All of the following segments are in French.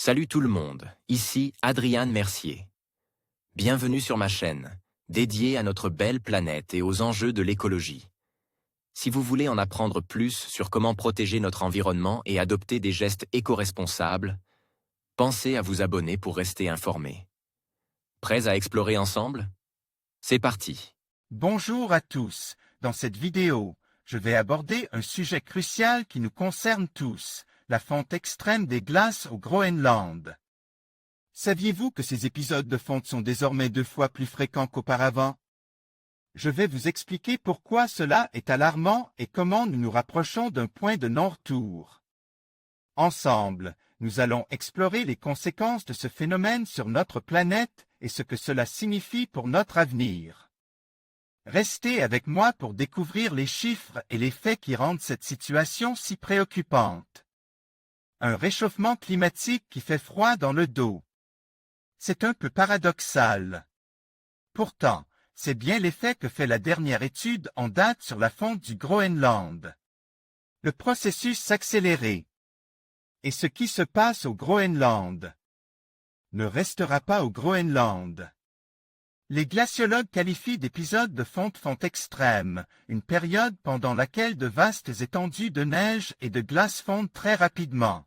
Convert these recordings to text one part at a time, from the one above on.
Salut tout le monde, ici Adrian Mercier. Bienvenue sur ma chaîne, dédiée à notre belle planète et aux enjeux de l'écologie. Si vous voulez en apprendre plus sur comment protéger notre environnement et adopter des gestes éco-responsables, pensez à vous abonner pour rester informé. Prêts à explorer ensemble? C'est parti! Bonjour à tous. Dans cette vidéo, je vais aborder un sujet crucial qui nous concerne tous, la fonte extrême des glaces au Groenland. Saviez-vous que ces épisodes de fonte sont désormais 2 fois plus fréquents qu'auparavant? Je vais vous expliquer pourquoi cela est alarmant et comment nous nous rapprochons d'un point de non-retour. Ensemble, nous allons explorer les conséquences de ce phénomène sur notre planète et ce que cela signifie pour notre avenir. Restez avec moi pour découvrir les chiffres et les faits qui rendent cette situation si préoccupante. Un réchauffement climatique qui fait froid dans le dos. C'est un peu paradoxal. Pourtant, c'est bien l'effet que fait la dernière étude en date sur la fonte du Groenland. Le processus s'accélérait. Et ce qui se passe au Groenland ne restera pas au Groenland. Les glaciologues qualifient d'épisode de fonte extrême, une période pendant laquelle de vastes étendues de neige et de glace fondent très rapidement.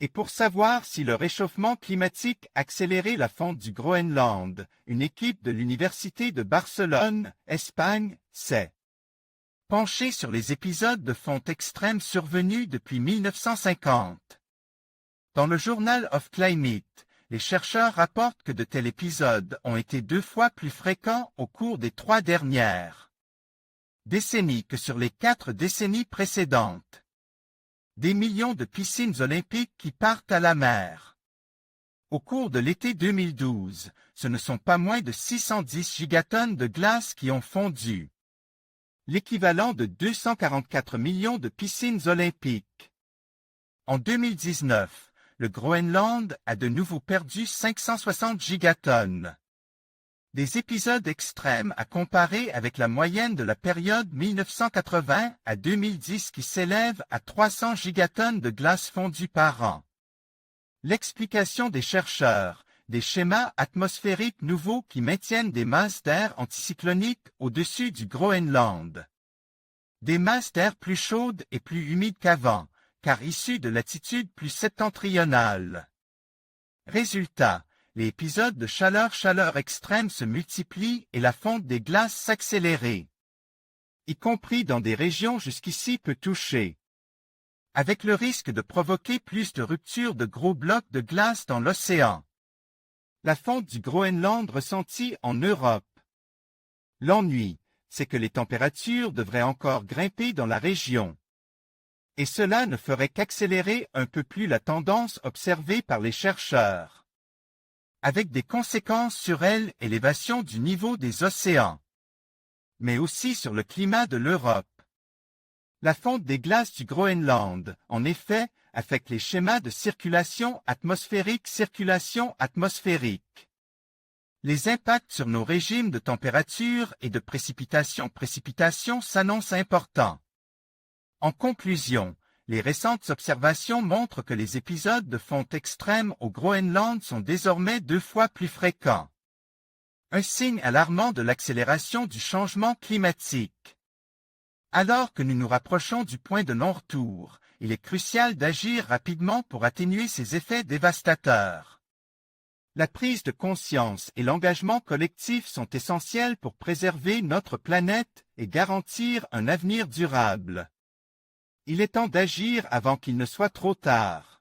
Et pour savoir si le réchauffement climatique accélérait la fonte du Groenland, une équipe de l'Université de Barcelone, Espagne, s'est penchée sur les épisodes de fonte extrême survenus depuis 1950. Dans le Journal of Climate, les chercheurs rapportent que de tels épisodes ont été 2 fois plus fréquents au cours des 3 dernières décennies que sur les 4 décennies précédentes. Des millions de piscines olympiques qui partent à la mer. Au cours de l'été 2012, ce ne sont pas moins de 610 gigatonnes de glace qui ont fondu. L'équivalent de 244 millions de piscines olympiques. En 2019, le Groenland a de nouveau perdu 560 gigatonnes. Des épisodes extrêmes à comparer avec la moyenne de la période 1980 à 2010 qui s'élève à 300 gigatonnes de glace fondue par an. L'explication des chercheurs, des schémas atmosphériques nouveaux qui maintiennent des masses d'air anticycloniques au-dessus du Groenland. Des masses d'air plus chaudes et plus humides qu'avant, car issues de latitudes plus septentrionales. Résultat, les épisodes de chaleur extrême se multiplient et la fonte des glaces s'accélérait, y compris dans des régions jusqu'ici peu touchées, avec le risque de provoquer plus de ruptures de gros blocs de glace dans l'océan. La fonte du Groenland ressentie en Europe. L'ennui, c'est que les températures devraient encore grimper dans la région. Et cela ne ferait qu'accélérer un peu plus la tendance observée par les chercheurs, avec des conséquences sur elle élévation du niveau des océans, mais aussi sur le climat de l'Europe. La fonte des glaces du Groenland, en effet, affecte les schémas de circulation atmosphérique. Les impacts sur nos régimes de température et de précipitation s'annoncent importants. En conclusion, les récentes observations montrent que les épisodes de fonte extrême au Groenland sont désormais 2 fois plus fréquents. Un signe alarmant de l'accélération du changement climatique. Alors que nous nous rapprochons du point de non-retour, il est crucial d'agir rapidement pour atténuer ces effets dévastateurs. La prise de conscience et l'engagement collectif sont essentiels pour préserver notre planète et garantir un avenir durable. Il est temps d'agir avant qu'il ne soit trop tard.